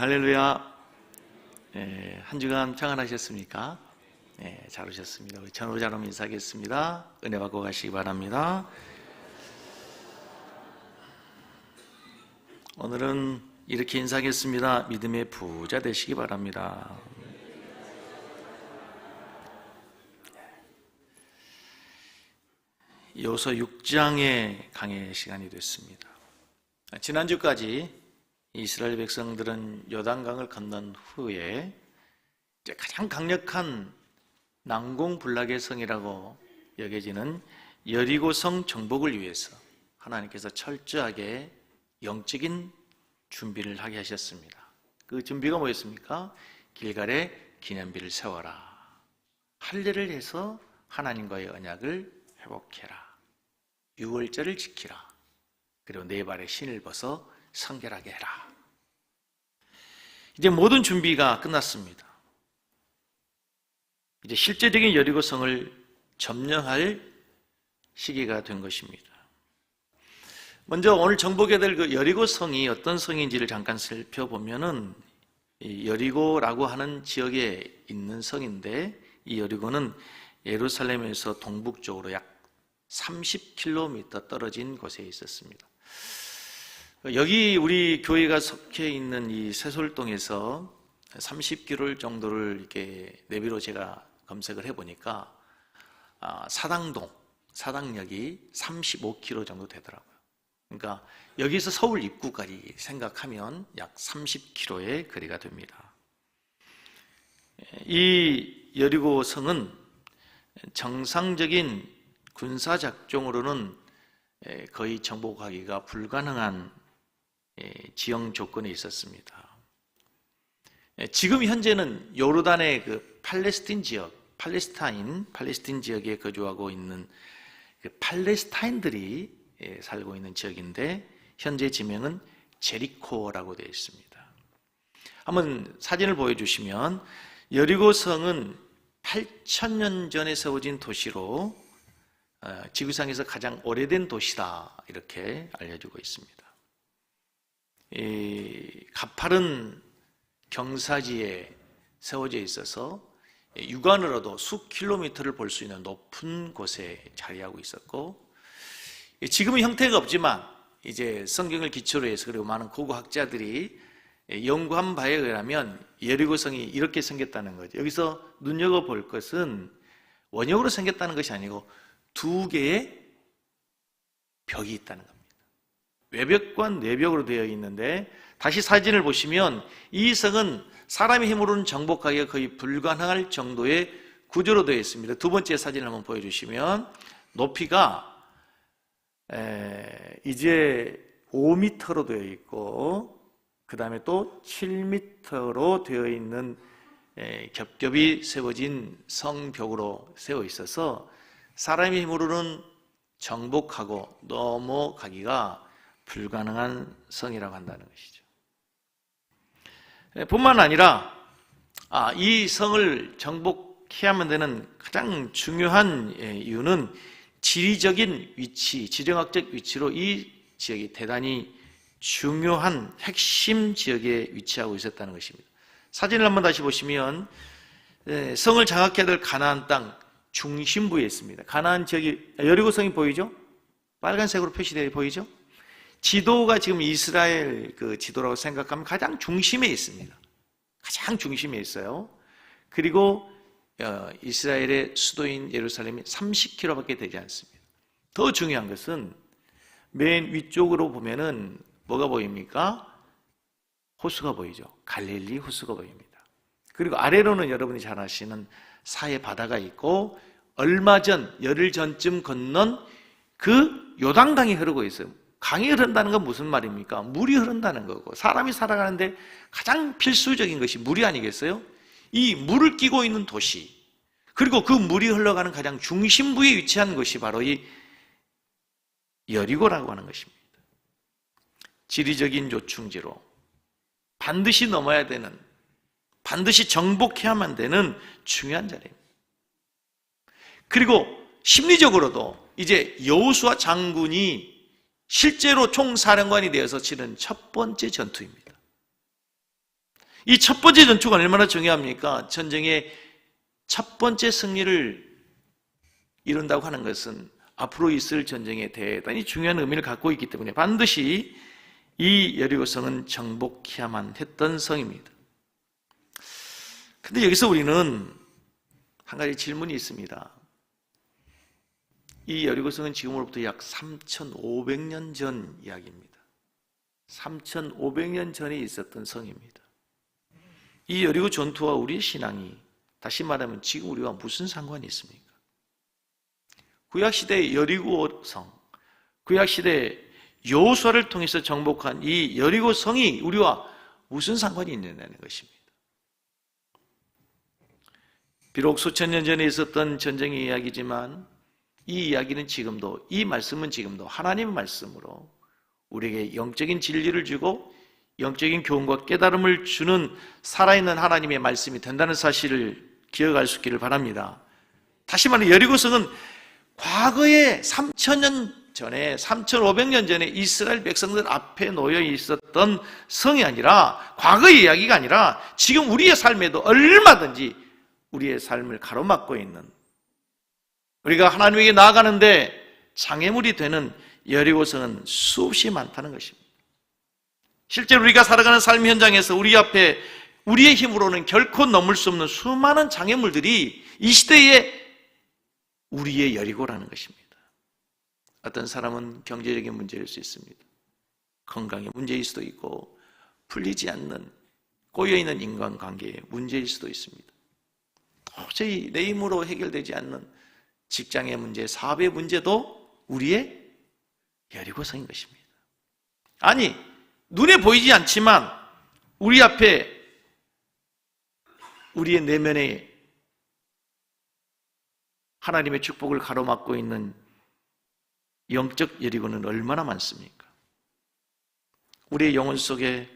할렐루야. 한 주간 평안하셨습니까? 잘 오셨습니다. 우리 전우자로 인사하겠습니다. 은혜 받고 가시기 바랍니다. 오늘은 이렇게 인사하겠습니다. 믿음의 부자 되시기 바랍니다. 여호수아 6장의 강해 시간이 됐습니다. 지난주까지 이스라엘 백성들은 요단강을 건넌 후에 이제 가장 강력한 난공불락의 성이라고 여겨지는 여리고성 정복을 위해서 하나님께서 철저하게 영적인 준비를 하게 하셨습니다. 그 준비가 뭐였습니까? 길갈에 기념비를 세워라. 할례를 해서 하나님과의 언약을 회복해라. 유월절을 지키라. 그리고 네 발에 신을 벗어 성결하게 해라. 이제 모든 준비가 끝났습니다. 이제 실제적인 여리고성을 점령할 시기가 된 것입니다. 먼저 오늘 정복해야 될 그 여리고성이 어떤 성인지를 잠깐 살펴보면은 이 여리고라고 하는 지역에 있는 성인데, 이 여리고는 예루살렘에서 동북쪽으로 약 30km 떨어진 곳에 있었습니다. 여기 우리 교회가 속해 있는 이 세솔동에서 30km 정도를 이렇게 내비로 제가 검색을 해보니까 사당역이 35km 정도 되더라고요. 그러니까 여기서 서울 입구까지 생각하면 약 30km의 거리가 됩니다. 이 여리고성은 정상적인 군사작전으로는 거의 정복하기가 불가능한 지형 조건에 있었습니다. 지금 현재는 요르단의 그 팔레스틴 지역에 거주하고 있는 그 팔레스타인들이 살고 있는 지역인데, 현재 지명은 제리코라고 되어 있습니다. 한번 사진을 보여주시면, 여리고성은 8,000년 전에 세워진 도시로 지구상에서 가장 오래된 도시다, 이렇게 알려지고 있습니다. 이 가파른 경사지에 세워져 있어서 육안으로도 수 킬로미터를 볼 수 있는 높은 곳에 자리하고 있었고, 지금은 형태가 없지만 이제 성경을 기초로 해서 그리고 많은 고고학자들이 연구한 바에 의하면 여리고성이 이렇게 생겼다는 거죠. 여기서 눈여겨볼 것은 원형으로 생겼다는 것이 아니고 두 개의 벽이 있다는 겁니다. 외벽과 내벽으로 되어 있는데, 다시 사진을 보시면 이 성은 사람의 힘으로는 정복하기가 거의 불가능할 정도의 구조로 되어 있습니다. 두 번째 사진을 한번 보여주시면, 높이가 이제 5m로 되어 있고, 그 다음에 또 7m로 되어 있는 겹겹이 세워진 성벽으로 세워 있어서 사람의 힘으로는 정복하고 넘어가기가 불가능한 성이라고 한다는 것이죠. 뿐만 아니라 이 성을 정복해야만 되는 가장 중요한 이유는 지리적인 위치, 지정학적 위치로 이 지역이 대단히 중요한 핵심 지역에 위치하고 있었다는 것입니다. 사진을 한번 다시 보시면 성을 장악해야 될 가나안 땅 중심부에 있습니다. 가나안 지역이, 여리고성이 보이죠? 빨간색으로 표시되어 보이죠? 지도가 지금 이스라엘 그 지도라고 생각하면 가장 중심에 있습니다. 가장 중심에 있어요. 그리고 이스라엘의 수도인 예루살렘이 30km밖에 되지 않습니다. 더 중요한 것은 맨 위쪽으로 보면은 뭐가 보입니까? 호수가 보이죠. 갈릴리 호수가 보입니다. 그리고 아래로는 여러분이 잘 아시는 사해 바다가 있고, 얼마 전, 열흘 전쯤 건넌 그 요단강이 흐르고 있어요. 강이 흐른다는 건 무슨 말입니까? 물이 흐른다는 거고, 사람이 살아가는데 가장 필수적인 것이 물이 아니겠어요? 이 물을 끼고 있는 도시, 그리고 그 물이 흘러가는 가장 중심부에 위치한 것이 바로 이 여리고라고 하는 것입니다. 지리적인 요충지로 반드시 넘어야 되는, 반드시 정복해야만 되는 중요한 자리입니다. 그리고 심리적으로도 이제 여호수아 장군이 실제로 총사령관이 되어서 치른 첫 번째 전투입니다. 이 첫 번째 전투가 얼마나 중요합니까? 전쟁의 첫 번째 승리를 이룬다고 하는 것은 앞으로 있을 전쟁에 대단히 중요한 의미를 갖고 있기 때문에 반드시 이 여리고성은 정복해야만 했던 성입니다. 근데 여기서 우리는 한 가지 질문이 있습니다. 이 여리고성은 지금으로부터 약 3,500년 전 이야기입니다. 3,500년 전에 있었던 성입니다. 이 여리고 전투와 우리의 신앙이 다시 말하면 지금 우리와 무슨 상관이 있습니까? 구약시대의 여리고성, 구약시대의 여호수아를 통해서 정복한 이 여리고성이 우리와 무슨 상관이 있느냐는 것입니다. 비록 수천 년 전에 있었던 전쟁의 이야기지만 이 이야기는 지금도, 이 말씀은 지금도 하나님의 말씀으로 우리에게 영적인 진리를 주고 영적인 교훈과 깨달음을 주는 살아있는 하나님의 말씀이 된다는 사실을 기억할 수 있기를 바랍니다. 다시 말해 여리고성은 과거에 3,000년 전에 3,500년 전에 이스라엘 백성들 앞에 놓여 있었던 성이 아니라 과거의 이야기가 아니라 지금 우리의 삶에도 얼마든지 우리의 삶을 가로막고 있는 우리가 하나님에게 나아가는데 장애물이 되는 여리고성은 수없이 많다는 것입니다. 실제로 우리가 살아가는 삶 현장에서 우리 앞에 우리의 힘으로는 결코 넘을 수 없는 수많은 장애물들이 이 시대에 우리의 여리고라는 것입니다. 어떤 사람은 경제적인 문제일 수 있습니다. 건강의 문제일 수도 있고 풀리지 않는 꼬여있는 인간관계의 문제일 수도 있습니다. 도저히 내 힘으로 해결되지 않는 직장의 문제, 사업의 문제도 우리의 여리고성인 것입니다. 아니, 눈에 보이지 않지만 우리 앞에 우리의 내면에 하나님의 축복을 가로막고 있는 영적 여리고는 얼마나 많습니까? 우리의 영혼 속에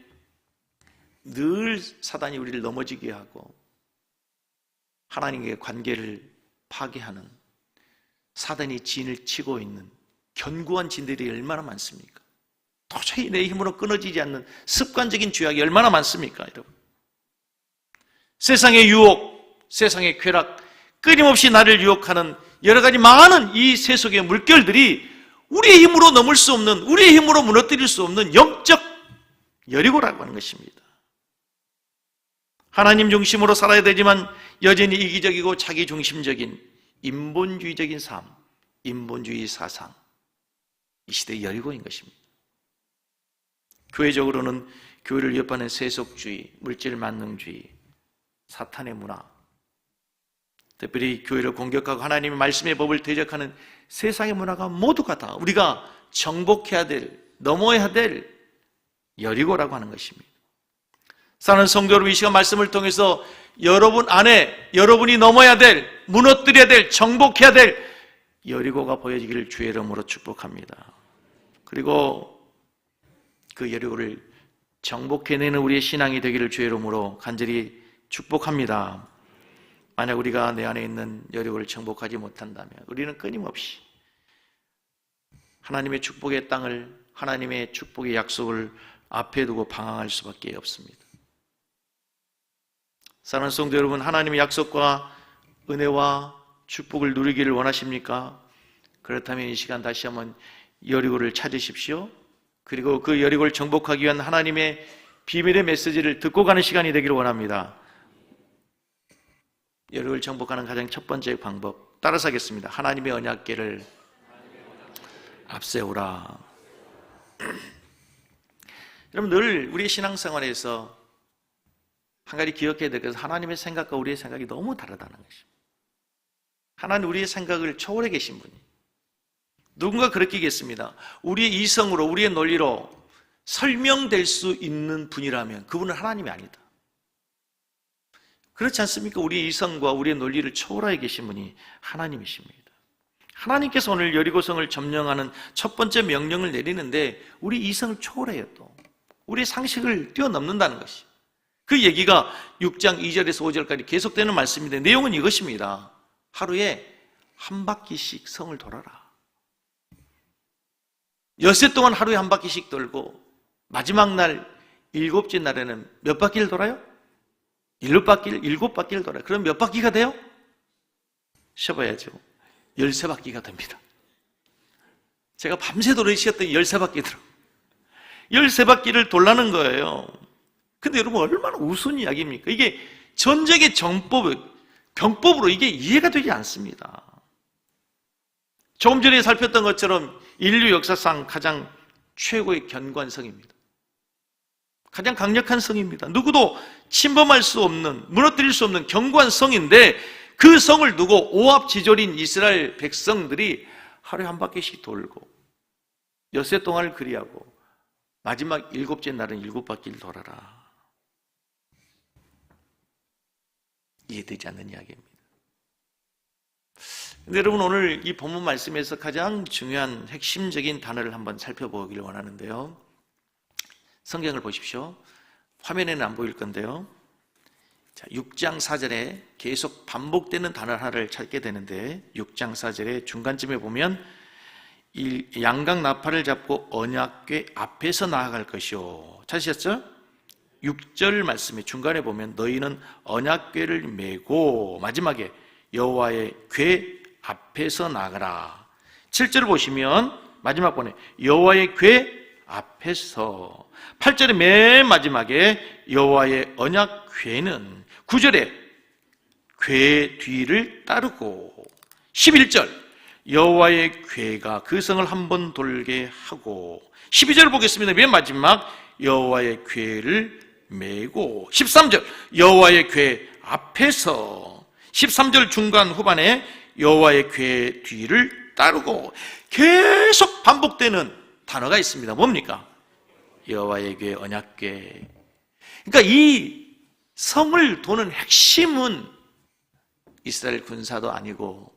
늘 사단이 우리를 넘어지게 하고 하나님과의 관계를 파괴하는 사단이 진을 치고 있는 견고한 진들이 얼마나 많습니까? 도저히 내 힘으로 끊어지지 않는 습관적인 죄악이 얼마나 많습니까, 여러분? 세상의 유혹, 세상의 쾌락, 끊임없이 나를 유혹하는 여러 가지 많은 이 세속의 물결들이 우리의 힘으로 넘을 수 없는, 우리의 힘으로 무너뜨릴 수 없는 영적 여리고라고 하는 것입니다. 하나님 중심으로 살아야 되지만 여전히 이기적이고 자기중심적인 인본주의적인 삶, 인본주의 사상, 이 시대의 여리고인 것입니다. 교회적으로는 교회를 위협하는 세속주의, 물질만능주의, 사탄의 문화, 특별히 교회를 공격하고 하나님의 말씀의 법을 대적하는 세상의 문화가 모두가 다 우리가 정복해야 될, 넘어야 될 여리고라고 하는 것입니다. 사는 성도 여러분, 이 시간 말씀을 통해서 여러분 안에 여러분이 넘어야 될, 무너뜨려야 될, 정복해야 될 여리고가 보여지기를 주의 이름으로 축복합니다. 그리고 그 여리고를 정복해내는 우리의 신앙이 되기를 주의 이름으로 간절히 축복합니다. 만약 우리가 내 안에 있는 여리고를 정복하지 못한다면 우리는 끊임없이 하나님의 축복의 땅을, 하나님의 축복의 약속을 앞에 두고 방황할 수밖에 없습니다. 사랑하는 성도 여러분, 하나님의 약속과 은혜와 축복을 누리기를 원하십니까? 그렇다면 이 시간 다시 한번 여리고를 찾으십시오. 그리고 그 여리고를 정복하기 위한 하나님의 비밀의 메시지를 듣고 가는 시간이 되기를 원합니다. 여리고를 정복하는 가장 첫 번째 방법, 따라서 하겠습니다. 하나님의 언약궤를 앞세우라. 여러분, 늘 우리의 신앙생활에서 한 가지 기억해야 될 것은 하나님의 생각과 우리의 생각이 너무 다르다는 것입니다. 하나님 우리의 생각을 초월해 계신 분이, 누군가 그렇게 얘기했습니다. 우리의 이성으로, 우리의 논리로 설명될 수 있는 분이라면 그분은 하나님이 아니다. 그렇지 않습니까? 우리의 이성과 우리의 논리를 초월하여 계신 분이 하나님이십니다. 하나님께서 오늘 여리고성을 점령하는 첫 번째 명령을 내리는데 우리 이성을 초월해요. 또 우리의 상식을 뛰어넘는다는 것이, 그 얘기가 6장 2절에서 5절까지 계속되는 말씀인데 내용은 이것입니다. 하루에 한 바퀴씩 성을 돌아라. 엿새 동안 하루에 한 바퀴씩 돌고 마지막 날 7째 날에는 몇 바퀴를 돌아요? 일곱 바퀴를 돌아요. 그럼 몇 바퀴가 돼요? 쉬어봐야죠. 13바퀴가 됩니다. 제가 밤새도록 쉬었더니 13바퀴 들어. 13바퀴를 돌라는 거예요. 근데 여러분, 얼마나 우스운 이야기입니까? 이게 전쟁의 병법으로 이게 이해가 되지 않습니다. 조금 전에 살폈던 것처럼 인류 역사상 가장 최고의 견고한 성입니다. 가장 강력한 성입니다. 누구도 침범할 수 없는, 무너뜨릴 수 없는 견고한 성인데, 그 성을 두고 오합지졸인 이스라엘 백성들이 하루에 한 바퀴씩 돌고 엿새 동안을 그리하고 마지막 7째 날은 7바퀴를 돌아라. 이해되지 않는 이야기입니다. 근데 여러분, 오늘 이 본문 말씀에서 가장 중요한 핵심적인 단어를 한번 살펴보기를 원하는데요. 성경을 보십시오. 화면에는 안 보일 건데요. 자, 6장 4절에 계속 반복되는 단어 하나를 찾게 되는데, 6장 4절에 중간쯤에 보면 이 양각 나팔을 잡고 언약궤 앞에서 나아갈 것이요. 찾으셨죠? 6절 말씀의 중간에 보면 너희는 언약궤를 메고 마지막에 여호와의 궤 앞에서 나가라. 7절을 보시면 마지막 번에 여호와의 궤 앞에서, 8절의 맨 마지막에 여호와의 언약궤는, 9절에 궤 뒤를 따르고, 11절 여호와의 궤가 그 성을 한번 돌게 하고, 12절을 보겠습니다. 맨 마지막 여호와의 궤를 메고, 13절 여호와의 궤 앞에서, 13절 중간 후반에 여호와의 궤 뒤를 따르고, 계속 반복되는 단어가 있습니다. 뭡니까? 여호와의 궤, 언약궤. 그러니까 이 성을 도는 핵심은 이스라엘 군사도 아니고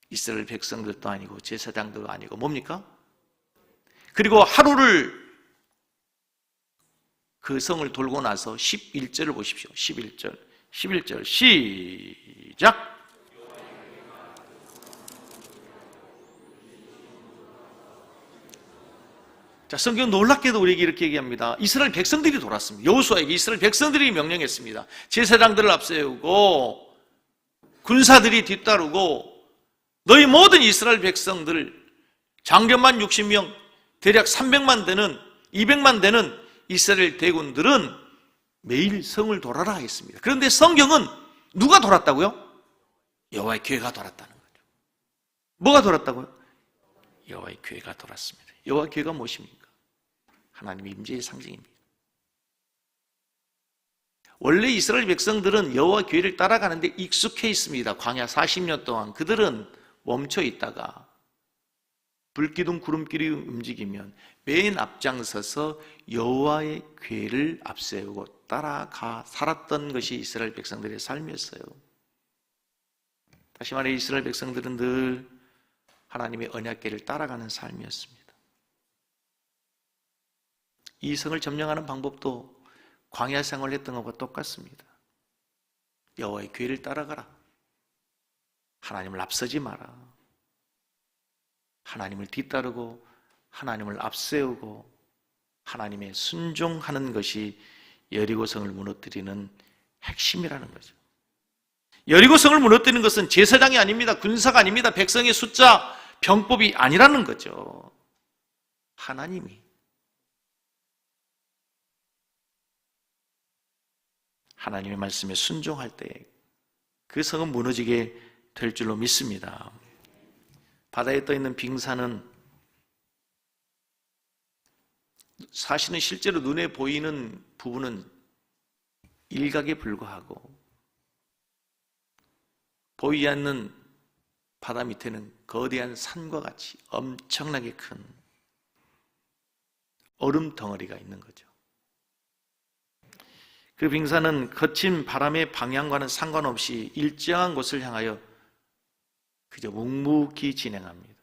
이스라엘 백성들도 아니고 제사장도 아니고 뭡니까? 그리고 하루를 그 성을 돌고 나서 11절을 보십시오. 11절 시작. 자, 성경 놀랍게도 우리에게 이렇게 얘기합니다. 이스라엘 백성들이 돌았습니다. 여호수아에게 이스라엘 백성들이 명령했습니다. 제사장들을 앞세우고 군사들이 뒤따르고, 너희 모든 이스라엘 백성들, 장교만 60명, 대략 300만 되는, 200만 되는 이스라엘 대군들은 매일 성을 돌아라 했습니다. 그런데 성경은 누가 돌았다고요? 여호와의 궤가 돌았다는 거죠. 뭐가 돌았다고요? 여호와의 궤가 돌았습니다. 여호와의 궤가 무엇입니까? 하나님의 임재의 상징입니다. 원래 이스라엘 백성들은 여호와 궤를 따라가는데 익숙해 있습니다. 광야 40년 동안 그들은 멈춰 있다가 불기둥 구름길이 움직이면 맨 앞장서서 여호와의 궤를 앞세우고 따라가 살았던 것이 이스라엘 백성들의 삶이었어요. 다시 말해 이스라엘 백성들은 늘 하나님의 언약궤를 따라가는 삶이었습니다. 이 성을 점령하는 방법도 광야 생활을 했던 것과 똑같습니다. 여호와의 궤를 따라가라. 하나님을 앞서지 마라. 하나님을 뒤따르고 하나님을 앞세우고 하나님의 순종하는 것이 여리고성을 무너뜨리는 핵심이라는 거죠. 여리고성을 무너뜨리는 것은 제사장이 아닙니다. 군사가 아닙니다. 백성의 숫자, 병법이 아니라는 거죠. 하나님의 말씀에 순종할 때 그 성은 무너지게 될 줄로 믿습니다. 바다에 떠있는 빙산은 사실은 실제로 눈에 보이는 부분은 일각에 불과하고 보이지 않는 바다 밑에는 거대한 산과 같이 엄청나게 큰 얼음 덩어리가 있는 거죠. 그 빙산은 거친 바람의 방향과는 상관없이 일정한 곳을 향하여 그저 묵묵히 진행합니다.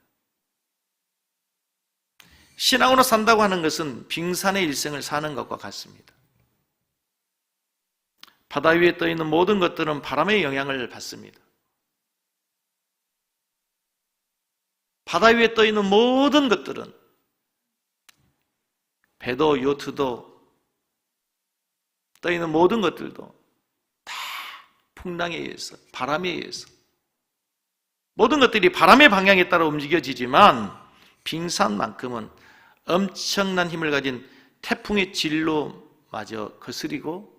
신앙으로 산다고 하는 것은 빙산의 일생을 사는 것과 같습니다. 바다 위에 떠 있는 모든 것들은 바람의 영향을 받습니다. 바다 위에 떠 있는 모든 것들은 배도 요트도 떠 있는 모든 것들도 풍랑에 의해서, 바람에 의해서. 모든 것들이 바람의 방향에 따라 움직여지지만 빙산만큼은 엄청난 힘을 가진 태풍의 진로마저 거스리고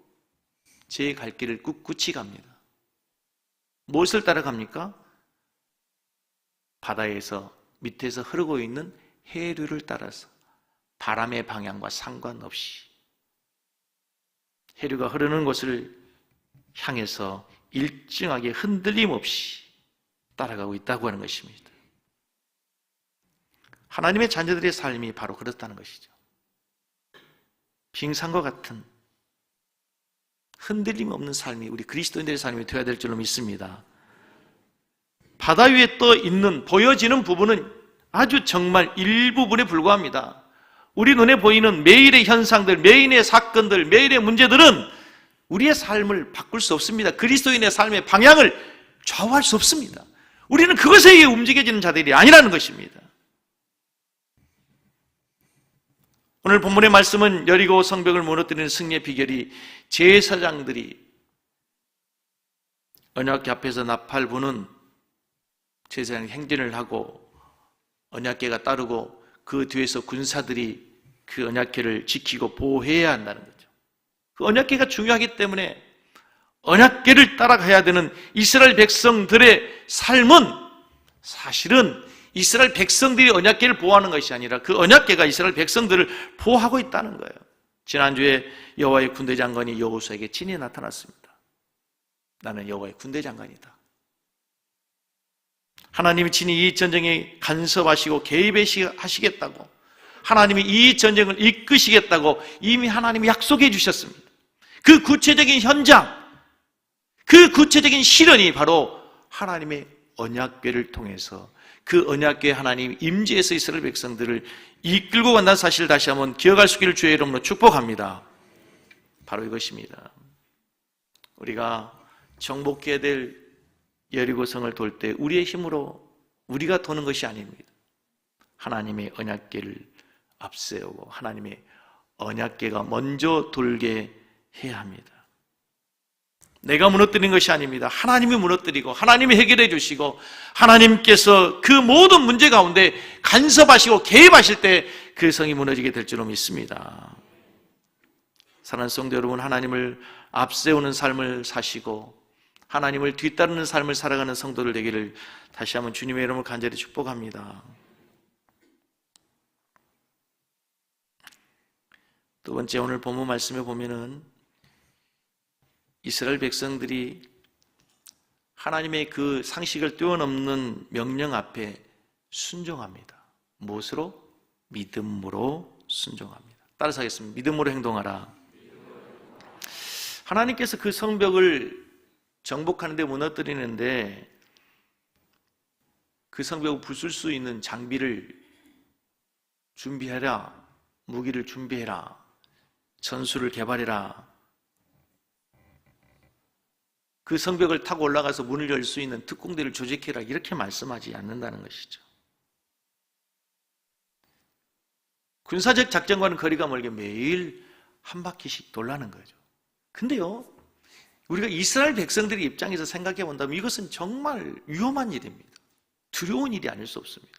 제 갈 길을 꿋꿋이 갑니다. 무엇을 따라갑니까? 바다에서 밑에서 흐르고 있는 해류를 따라서 바람의 방향과 상관없이 해류가 흐르는 곳을 향해서 일정하게 흔들림 없이 따라가고 있다고 하는 것입니다. 하나님의 자녀들의 삶이 바로 그렇다는 것이죠. 빙산과 같은 흔들림 없는 삶이 우리 그리스도인들의 삶이 되어야 될 줄로 믿습니다. 바다 위에 떠 있는, 보여지는 부분은 아주 정말 일부분에 불과합니다. 우리 눈에 보이는 매일의 현상들, 매일의 사건들, 매일의 문제들은 우리의 삶을 바꿀 수 없습니다. 그리스도인의 삶의 방향을 좌우할 수 없습니다. 우리는 그것에 의해 움직여지는 자들이 아니라는 것입니다. 오늘 본문의 말씀은 여리고 성벽을 무너뜨리는 승리의 비결이 제사장들이 언약궤 앞에서 나팔 부는 제사장 행진을 하고 언약궤가 따르고 그 뒤에서 군사들이 그 언약궤를 지키고 보호해야 한다는 거죠. 그 언약궤가 중요하기 때문에 언약궤를 따라가야 되는 이스라엘 백성들의 삶은 사실은 이스라엘 백성들이 언약궤를 보호하는 것이 아니라 그 언약궤가 이스라엘 백성들을 보호하고 있다는 거예요. 지난주에 여호와의 군대 장관이 여호수아에게 친히 나타났습니다. 나는 여호와의 군대 장관이다. 하나님이 친히 이 전쟁에 간섭하시고 개입하시겠다고, 하나님이 이 전쟁을 이끄시겠다고 이미 하나님이 약속해 주셨습니다. 그 구체적인 현장, 그 구체적인 실현이 바로 하나님의 언약궤를 통해서 그 언약궤 하나님 임재에서 이스라엘 백성들을 이끌고 간다는 사실을 다시 한번 기억할 수 있기를 주의 이름으로 축복합니다. 바로 이것입니다. 우리가 정복해야 될 여리고성을 돌 때 우리의 힘으로 우리가 도는 것이 아닙니다. 하나님의 언약궤를 앞세우고 하나님의 언약궤가 먼저 돌게 해야 합니다. 내가 무너뜨린 것이 아닙니다. 하나님이 무너뜨리고 하나님이 해결해 주시고 하나님께서 그 모든 문제 가운데 간섭하시고 개입하실 때 그 성이 무너지게 될 줄로 믿습니다. 사랑하는 성도 여러분, 하나님을 앞세우는 삶을 사시고 하나님을 뒤따르는 삶을 살아가는 성도들 되기를 다시 한번 주님의 이름으로 간절히 축복합니다. 두 번째, 오늘 본문 말씀에 보면은 이스라엘 백성들이 하나님의 그 상식을 뛰어넘는 명령 앞에 순종합니다. 무엇으로? 믿음으로 순종합니다. 따라서 하겠습니다. 믿음으로 행동하라. 하나님께서 그 성벽을 정복하는데 무너뜨리는데 그 성벽을 부술 수 있는 장비를 준비해라, 무기를 준비해라, 전술을 개발해라, 그 성벽을 타고 올라가서 문을 열 수 있는 특공대를 조직해라, 이렇게 말씀하지 않는다는 것이죠. 군사적 작전과는 거리가 멀게 매일 한 바퀴씩 돌라는 거죠. 근데요, 우리가 이스라엘 백성들의 입장에서 생각해 본다면 이것은 정말 위험한 일입니다. 두려운 일이 아닐 수 없습니다.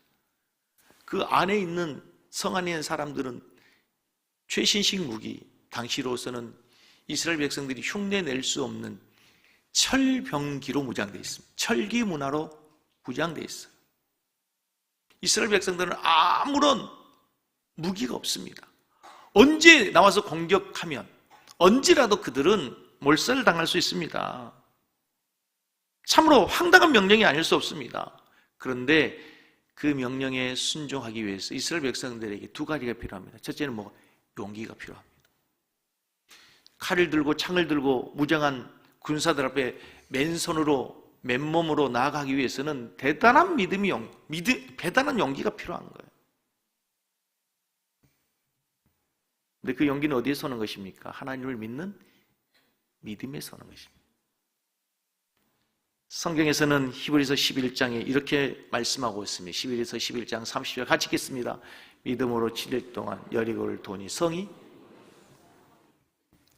그 안에 있는, 성 안에 있는 사람들은 최신식 무기, 당시로서는 이스라엘 백성들이 흉내낼 수 없는 철병기로 무장되어 있습니다. 철기 문화로 무장되어 있어요. 이스라엘 백성들은 아무런 무기가 없습니다. 언제 나와서 공격하면 언제라도 그들은 몰살을 당할 수 있습니다. 참으로 황당한 명령이 아닐 수 없습니다. 그런데 그 명령에 순종하기 위해서 이스라엘 백성들에게 두 가지가 필요합니다. 첫째는 용기가 필요합니다. 칼을 들고 창을 들고 무장한 군사들 앞에 맨손으로 맨몸으로 나아가기 위해서는 대단한 대단한 용기가 필요한 거예요. 근데 그 용기는 어디에서 오는 것입니까? 하나님을 믿는 믿음에서 오는 것입니다. 성경에서는 히브리서 11장에 이렇게 말씀하고 있습니다. 히브리서 11장 30절 같이 읽겠습니다. 믿음으로 7일 동안 여리고를 도니 성이,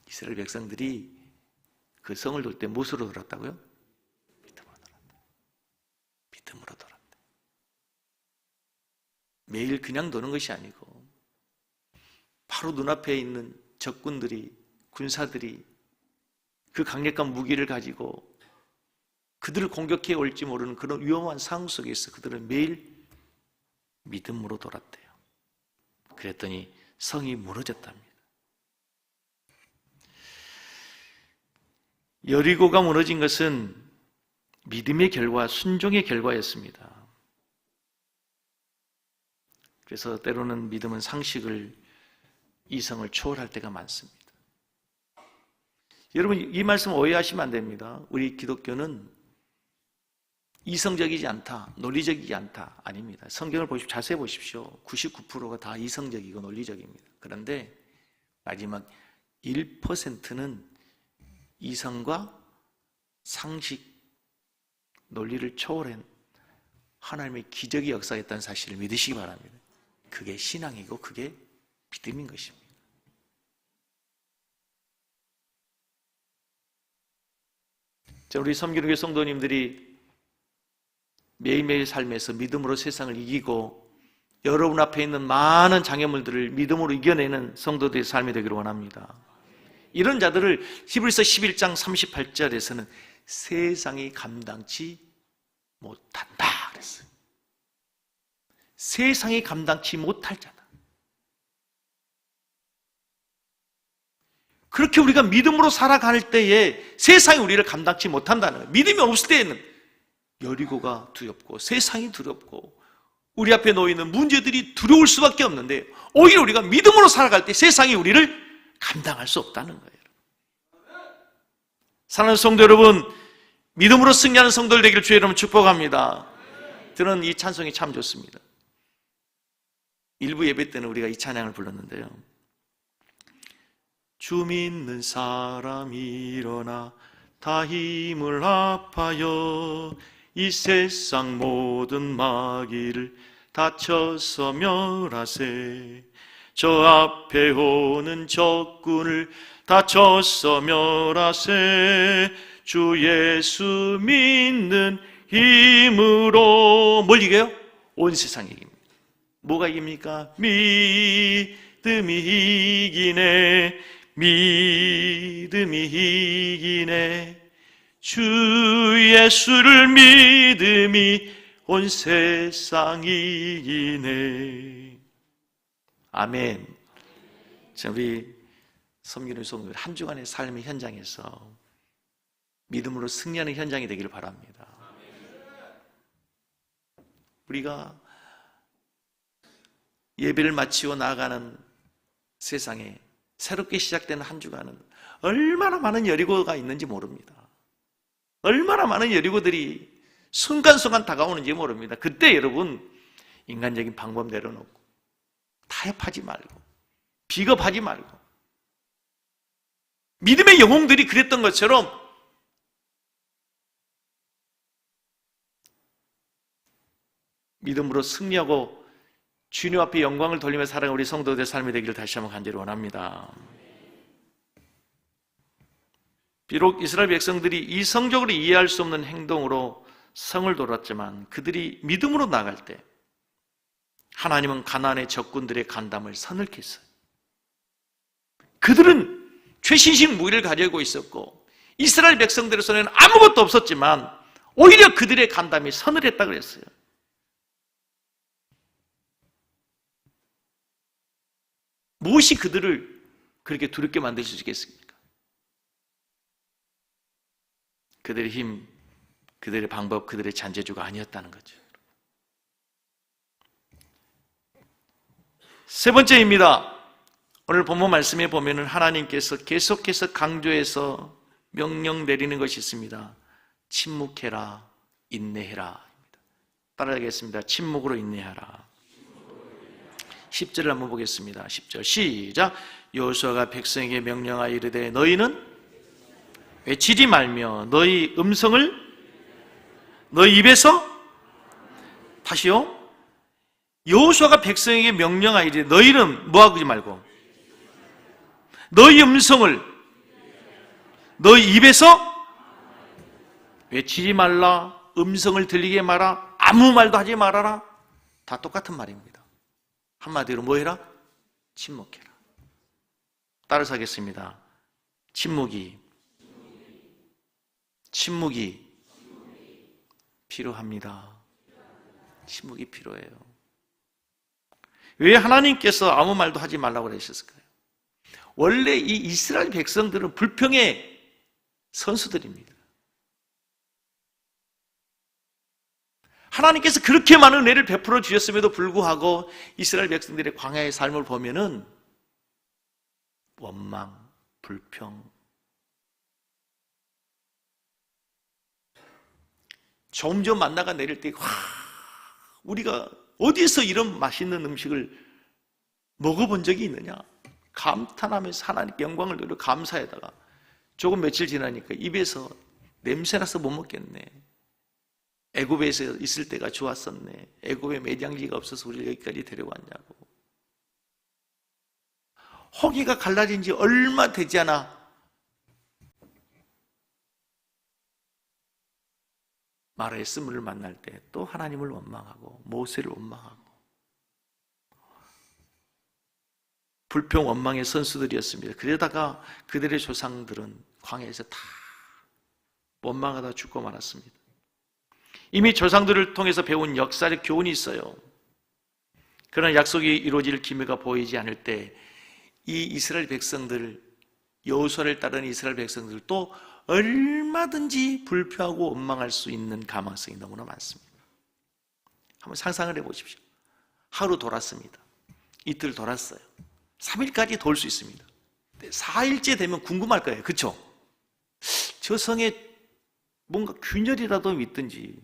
이스라엘 백성들이 그 성을 돌 때 무엇으로 돌았다고요? 믿음으로 돌았다. 믿음으로 돌았다. 매일 그냥 도는 것이 아니고 바로 눈앞에 있는 적군들이, 군사들이 그 강력한 무기를 가지고 그들을 공격해 올지 모르는 그런 위험한 상황 속에서 그들은 매일 믿음으로 돌았대요. 그랬더니 성이 무너졌답니다. 여리고가 무너진 것은 믿음의 결과, 순종의 결과였습니다. 그래서 때로는 믿음은 상식을, 이성을 초월할 때가 많습니다. 여러분, 이 말씀 오해하시면 안 됩니다. 우리 기독교는 이성적이지 않다, 논리적이지 않다, 아닙니다. 성경을 자세히 보십시오. 99%가 다 이성적이고 논리적입니다. 그런데 마지막 1%는 이성과 상식, 논리를 초월한 하나님의 기적이 역사했다는 사실을 믿으시기 바랍니다. 그게 신앙이고 그게 믿음인 것입니다. 자, 우리 섬기는 성도님들이 매일매일 삶에서 믿음으로 세상을 이기고 여러분 앞에 있는 많은 장애물들을 믿음으로 이겨내는 성도들의 삶이 되기를 원합니다. 이런 자들을 히브리서 11장 38절에서는 세상이 감당치 못한다 그랬어요. 세상이 감당치 못할 자다. 그렇게 우리가 믿음으로 살아갈 때에 세상이 우리를 감당치 못한다는 거예요. 믿음이 없을 때에는 여리고가 두렵고 세상이 두렵고 우리 앞에 놓이는 문제들이 두려울 수밖에 없는데 오히려 우리가 믿음으로 살아갈 때 세상이 우리를 감당할 수 없다는 거예요. 사랑하는 성도 여러분, 믿음으로 승리하는 성도들 되기를 주의 이름으로 축복합니다. 저는 이 찬송이 참 좋습니다. 일부 예배 때는 우리가 이 찬양을 불렀는데요. 주 믿는 사람이 일어나 다 힘을 합하여 이 세상 모든 마귀를 다쳐서 멸하세. 저 앞에 오는 적군을 다쳐서 멸하세. 주 예수 믿는 힘으로 뭘 이겨요? 온 세상이 이깁니다. 뭐가 이깁니까? 믿음이 이기네. 믿음이 이기네. 주 예수를 믿음이 온 세상이 이기네. 아멘. 자, 우리 섬기는 성도들 한 주간의 삶의 현장에서 믿음으로 승리하는 현장이 되기를 바랍니다. 우리가 예배를 마치고 나아가는 세상에 새롭게 시작되는 한 주간은 얼마나 많은 여리고가 있는지 모릅니다. 얼마나 많은 여리고들이 순간순간 다가오는지 모릅니다. 그때 여러분, 인간적인 방법 내려놓고 타협하지 말고 비겁하지 말고 믿음의 영웅들이 그랬던 것처럼 믿음으로 승리하고 주님 앞에 영광을 돌리며 살아가는 우리 성도들의 삶이 되기를 다시 한번 간절히 원합니다. 비록 이스라엘 백성들이 이성적으로 이해할 수 없는 행동으로 성을 돌았지만 그들이 믿음으로 나갈 때 하나님은 가나안의 적군들의 간담을 서늘케 했어요. 그들은 최신식 무기를 가지고 있었고 이스라엘 백성들의 손에는 아무것도 없었지만 오히려 그들의 간담이 서늘했다 그랬어요. 무엇이 그들을 그렇게 두렵게 만들 수 있겠습니까? 그들의 힘, 그들의 방법, 그들의 잔재주가 아니었다는 거죠. 세 번째입니다. 오늘 본문 말씀에 보면은 하나님께서 계속해서 강조해서 명령 내리는 것이 있습니다. 침묵해라, 인내해라. 따라하겠습니다. 침묵으로 인내하라. 10절을 한번 보겠습니다. 10절 시작. 여호수아가 백성에게 명령하여 이르되 너희는 외치지 말며 너희 음성을 너희 입에서 다시요. 여호수아가 백성에게 명령하여 이르되 너희는 뭐하지 말고 너희 음성을 너희 입에서 외치지 말라, 음성을 들리게 마라, 아무 말도 하지 말아라. 다 똑같은 말입니다. 한마디로 뭐 해라? 침묵해라. 따라서 하겠습니다. 침묵이 필요합니다. 침묵이 필요해요. 왜 하나님께서 아무 말도 하지 말라고 그러셨을까요? 원래 이 이스라엘 백성들은 불평의 선수들입니다. 하나님께서 그렇게 많은 은혜를 베풀어 주셨음에도 불구하고 이스라엘 백성들의 광야의 삶을 보면은 원망, 불평, 점점 만나가 내릴 때 우리가 어디서 이런 맛있는 음식을 먹어본 적이 있느냐? 감탄하면서 하나님께 영광을 돌려 감사에다가 조금 며칠 지나니까 입에서 냄새나서 못 먹겠네. 애굽에서 있을 때가 좋았었네. 애굽에 매장지가 없어서 우리를 여기까지 데려왔냐고. 호기가 갈라진 지 얼마 되지 않아 마라의 스물을 만날 때 또 하나님을 원망하고 모세를 원망하고 불평 원망의 선수들이었습니다. 그러다가 그들의 조상들은 광야에서 다 원망하다 죽고 말았습니다. 이미 조상들을 통해서 배운 역사적 교훈이 있어요. 그러나 약속이 이루어질 기미가 보이지 않을 때 이 이스라엘 백성들, 여호수아를 따르는 이스라엘 백성들도 얼마든지 불평하고 원망할 수 있는 가망성이 너무나 많습니다. 한번 상상을 해보십시오. 하루 돌았습니다. 이틀 돌았어요. 3일까지 돌 수 있습니다. 4일째 되면 궁금할 거예요. 그렇죠? 저 성에 뭔가 균열이라도 있든지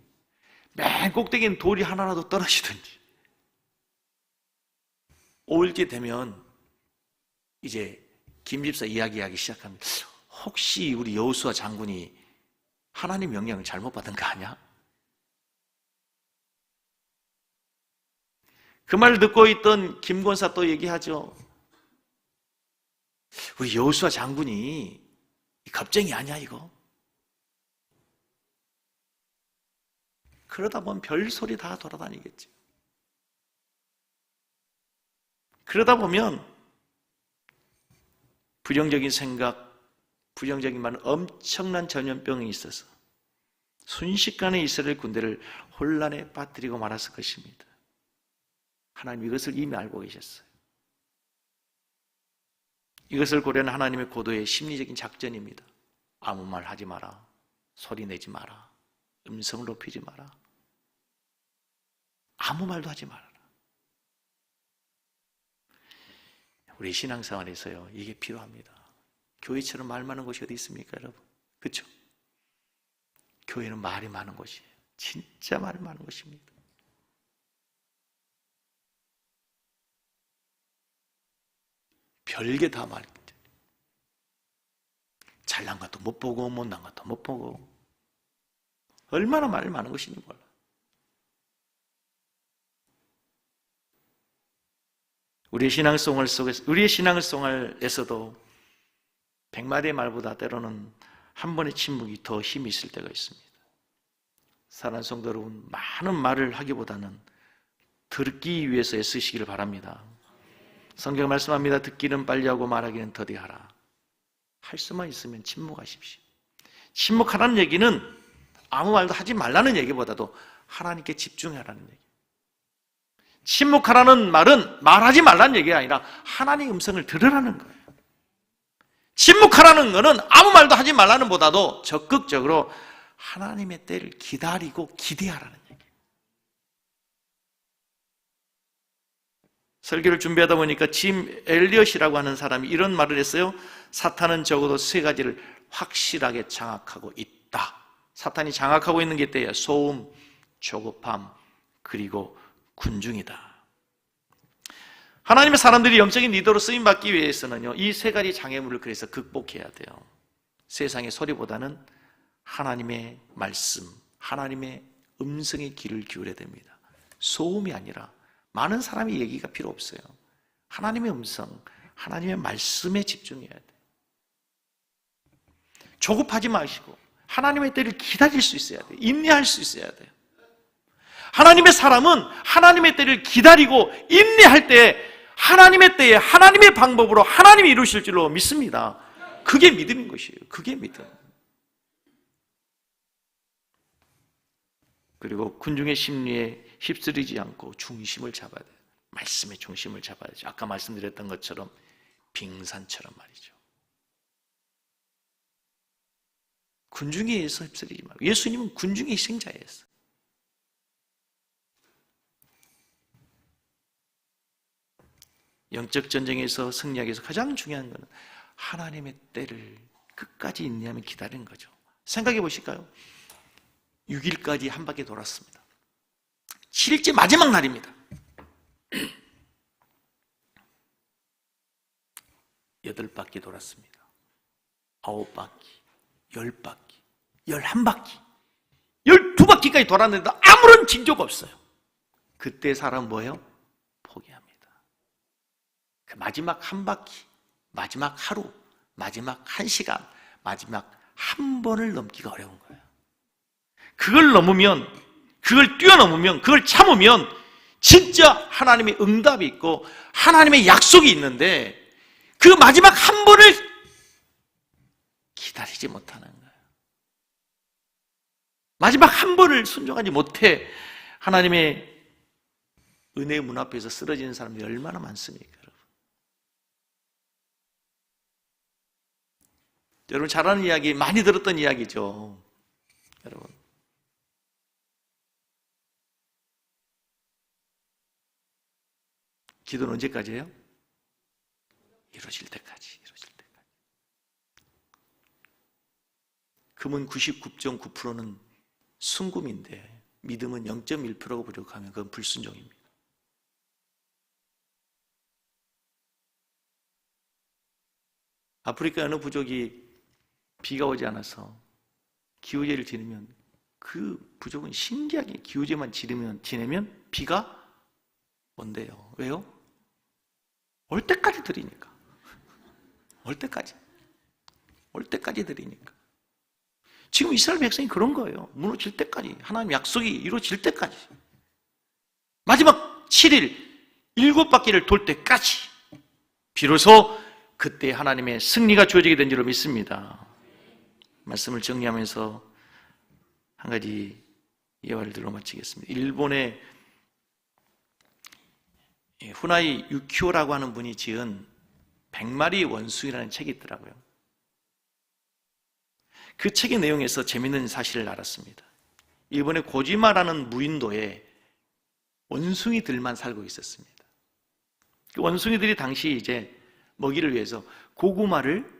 맨 꼭대기엔 돌이 하나라도 떨어지든지 5일째 되면 이제 김 집사 이야기하기 시작합니다. 혹시 우리 여호수아 장군이 하나님 명령을 잘못 받은 거 아니야? 그 말을 듣고 있던 김 권사 또 얘기하죠. 우리 여호수아 장군이 겁쟁이 아니야 이거? 그러다 보면 별소리 다 돌아다니겠지. 그러다 보면 부정적인 생각, 부정적인 말은 엄청난 전염병이 있어서 순식간에 이스라엘 군대를 혼란에 빠뜨리고 말았을 것입니다. 하나님 이것을 이미 알고 계셨어요. 이것을 고려한 하나님의 고도의 심리적인 작전입니다. 아무 말 하지 마라. 소리 내지 마라. 음성을 높이지 마라. 아무 말도 하지 말아라. 우리 신앙생활에서요, 이게 필요합니다. 교회처럼 말 많은 곳이 어디 있습니까, 여러분? 그렇죠? 교회는 말이 많은 곳이에요. 진짜 말이 많은 곳입니다. 별게 다 말입니다. 잘난 것도 못 보고 못난 것도 못 보고 얼마나 말이 많은 것인지 몰라. 우리의 신앙생활에서도 100마디의 말보다 때로는 한 번의 침묵이 더 힘이 있을 때가 있습니다. 사랑하는 성도 여러분, 많은 말을 하기보다는 듣기 위해서 애쓰시기를 바랍니다. 성경 말씀합니다. 듣기는 빨리 하고 말하기는 더디하라. 할 수만 있으면 침묵하십시오. 침묵하라는 얘기는 아무 말도 하지 말라는 얘기보다도 하나님께 집중하라는 얘기. 침묵하라는 말은 말하지 말라는 얘기가 아니라 하나님의 음성을 들으라는 거예요. 침묵하라는 것은 아무 말도 하지 말라는 보다도 적극적으로 하나님의 때를 기다리고 기대하라는 얘기예요. 설교를 준비하다 보니까 짐 엘리엇이라고 하는 사람이 이런 말을 했어요. 사탄은 적어도 세 가지를 확실하게 장악하고 있다. 사탄이 장악하고 있는 게 있대요. 소음, 조급함, 그리고 군중이다. 하나님의 사람들이 영적인 리더로 쓰임받기 위해서는요, 이 세 가지 장애물을 그래서 극복해야 돼요. 세상의 소리보다는 하나님의 말씀, 하나님의 음성의 귀를 기울여야 됩니다. 소음이 아니라 많은 사람이 얘기가 필요 없어요. 하나님의 음성, 하나님의 말씀에 집중해야 돼요. 조급하지 마시고 하나님의 때를 기다릴 수 있어야 돼요. 인내할 수 있어야 돼요. 하나님의 사람은 하나님의 때를 기다리고 인내할 때 하나님의 때에 하나님의 방법으로 하나님이 이루실 줄로 믿습니다. 그게 믿음인 것이에요. 그게 믿음. 그리고 군중의 심리에 휩쓸리지 않고 중심을 잡아야 돼요. 말씀의 중심을 잡아야죠. 아까 말씀드렸던 것처럼 빙산처럼 말이죠. 군중에 의해서 휩쓸리지 말고. 예수님은 군중의 희생자였어요. 영적 전쟁에서 승리하기 위해서 가장 중요한 것은 하나님의 때를 끝까지 인내하며 기다리는 거죠. 생각해 보실까요? 6일까지 한 바퀴 돌았습니다. 7일째 마지막 날입니다. 8바퀴 돌았습니다. 9바퀴, 10바퀴, 11바퀴, 12바퀴까지 돌았는데 아무런 징조가 없어요. 그때 사람 뭐예요? 포기합니다. 그 마지막 한 바퀴, 마지막 하루, 마지막 한 시간, 마지막 한 번을 넘기가 어려운 거예요. 그걸 넘으면, 그걸 뛰어넘으면, 그걸 참으면 진짜 하나님의 응답이 있고 하나님의 약속이 있는데 그 마지막 한 번을 기다리지 못하는 거예요. 마지막 한 번을 순종하지 못해 하나님의 은혜의 문 앞에서 쓰러지는 사람들이 얼마나 많습니까, 여러분? 여러분 잘 아는 이야기, 많이 들었던 이야기죠. 여러분, 기도는 언제까지예요? 이루어질 때까지, 이루어질 때까지. 금은 99.9%는 순금인데 믿음은 0.1%가 부족하면 그건 불순종입니다. 아프리카 어느 부족이 비가 오지 않아서 기후제를 지내면 그 부족은 신기하게 기후제만 지내면 비가 온대요. 왜요? 올 때까지 드리니까. 올 때까지 드리니까. 지금 이스라엘 백성이 그런 거예요. 무너질 때까지, 하나님 약속이 이루어질 때까지, 마지막 7일 7바퀴를 돌 때까지 비로소 그때 하나님의 승리가 주어지게 된 줄로 믿습니다. 말씀을 정리하면서 한 가지 예화를 들어 마치겠습니다. 일본의 후나이 유키오라고 하는 분이 지은 100마리 원숭이라는 책이 있더라고요. 그 책의 내용에서 재밌는 사실을 알았습니다. 일본의 고지마라는 무인도에 원숭이들만 살고 있었습니다. 그 원숭이들이 당시 이제 먹이를 위해서 고구마를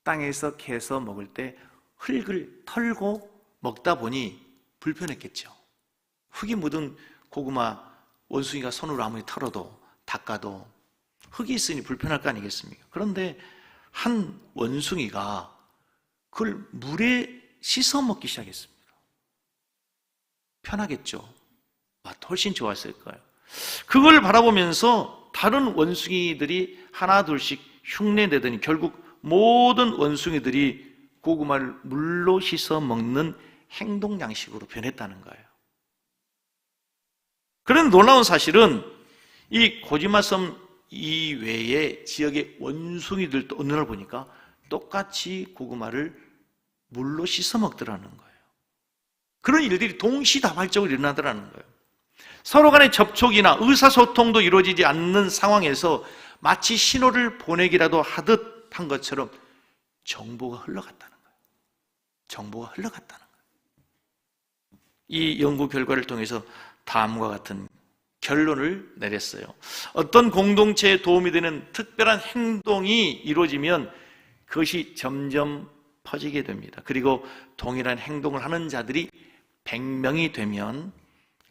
땅에서 캐서 먹을 때 흙을 털고 먹다 보니 불편했겠죠. 흙이 묻은 고구마 원숭이가 손으로 아무리 털어도 닦아도 흙이 있으니 불편할 거 아니겠습니까? 그런데 한 원숭이가 그걸 물에 씻어 먹기 시작했습니다. 편하겠죠. 맛 훨씬 좋았을 거예요. 그걸 바라보면서 다른 원숭이들이 하나 둘씩 흉내내더니 결국 모든 원숭이들이 고구마를 물로 씻어 먹는 행동 양식으로 변했다는 거예요. 그런 놀라운 사실은 이 고지마섬 이외의 지역의 원숭이들도 어느 날 보니까 똑같이 고구마를 물로 씻어 먹더라는 거예요. 그런 일들이 동시다발적으로 일어나더라는 거예요. 서로 간의 접촉이나 의사소통도 이루어지지 않는 상황에서 마치 신호를 보내기라도 하듯 한 것처럼 정보가 흘러갔다는 거예요. 정보가 흘러갔다는 거예요. 이 연구 결과를 통해서 다음과 같은 결론을 내렸어요. 어떤 공동체에 도움이 되는 특별한 행동이 이루어지면 그것이 점점 퍼지게 됩니다. 그리고 동일한 행동을 하는 자들이 100명이 되면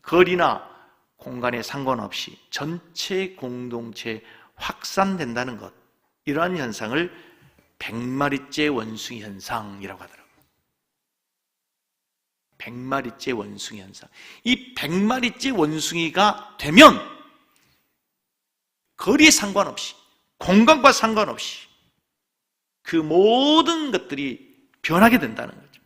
거리나 공간에 상관없이 전체 공동체에 확산된다는 것, 이러한 현상을 100마리째 원숭이 현상이라고 하더라고요. 100마리째 원숭이 현상. 이 100마리째 원숭이가 되면 거리에 상관없이, 공간과 상관없이 그 모든 것들이 변하게 된다는 거죠.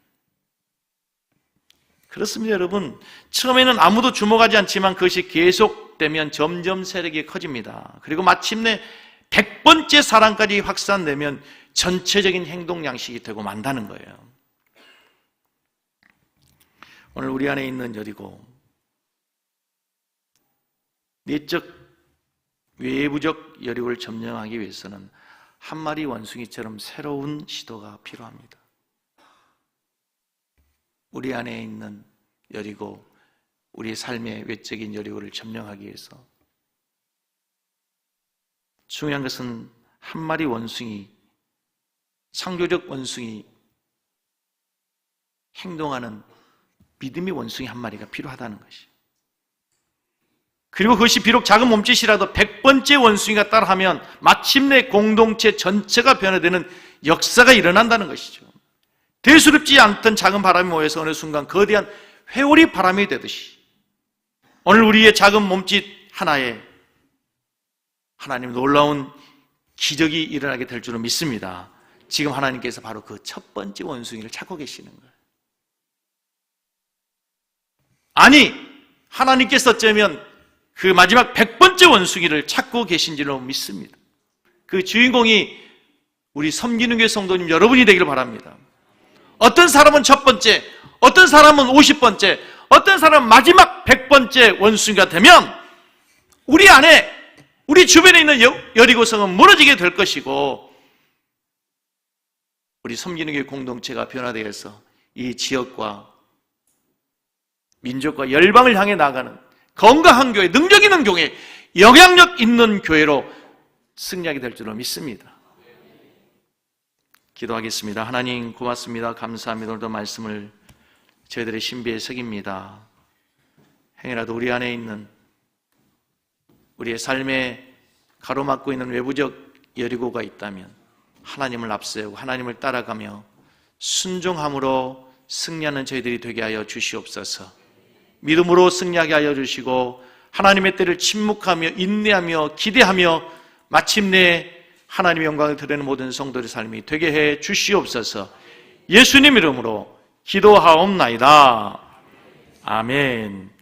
그렇습니다, 여러분. 처음에는 아무도 주목하지 않지만 그것이 계속되면 점점 세력이 커집니다. 그리고 마침내 100번째 사랑까지 확산되면 전체적인 행동 양식이 되고 만다는 거예요. 오늘 우리 안에 있는 여리고, 내적, 외부적 여리고를 점령하기 위해서는 한 마리 원숭이처럼 새로운 시도가 필요합니다. 우리 안에 있는 여리고, 우리의 삶의 외적인 여리고를 점령하기 위해서 중요한 것은 한 마리 원숭이, 창조적 원숭이, 행동하는 믿음의 원숭이 한 마리가 필요하다는 것이에요. 그리고 그것이 비록 작은 몸짓이라도 100번째 원숭이가 따라하면 마침내 공동체 전체가 변화되는 역사가 일어난다는 것이죠. 대수롭지 않던 작은 바람이 모여서 어느 순간 거대한 회오리 바람이 되듯이 오늘 우리의 작은 몸짓 하나에 하나님 놀라운 기적이 일어나게 될 줄은 믿습니다. 지금 하나님께서 바로 그 첫 번째 원숭이를 찾고 계시는 거예요. 아니, 하나님께서 어쩌면 그 마지막 100번째 원숭이를 찾고 계신 줄로 믿습니다. 그 주인공이 우리 섬기는 교회 성도님 여러분이 되기를 바랍니다. 어떤 사람은 첫 번째, 어떤 사람은 50번째, 어떤 사람은 마지막 100번째 원숭이가 되면 우리 안에, 우리 주변에 있는 여리고성은 무너지게 될 것이고 우리 섬기는 교회 공동체가 변화되어서 이 지역과 민족과 열방을 향해 나가는 건강한 교회, 능력 있는 교회, 영향력 있는 교회로 승리하게 될 줄로 믿습니다. 기도하겠습니다. 하나님 고맙습니다. 감사합니다. 오늘도 말씀을 저희들의 신비에 새깁니다. 행여라도 우리 안에 있는 우리의 삶에 가로막고 있는 외부적 여리고가 있다면 하나님을 앞세우고 하나님을 따라가며 순종함으로 승리하는 저희들이 되게 하여 주시옵소서. 믿음으로 승리하게 하여 주시고 하나님의 때를 침묵하며 인내하며 기대하며 마침내 하나님의 영광을 드리는 모든 성도의 삶이 되게 해 주시옵소서. 예수님 이름으로 기도하옵나이다. 아멘.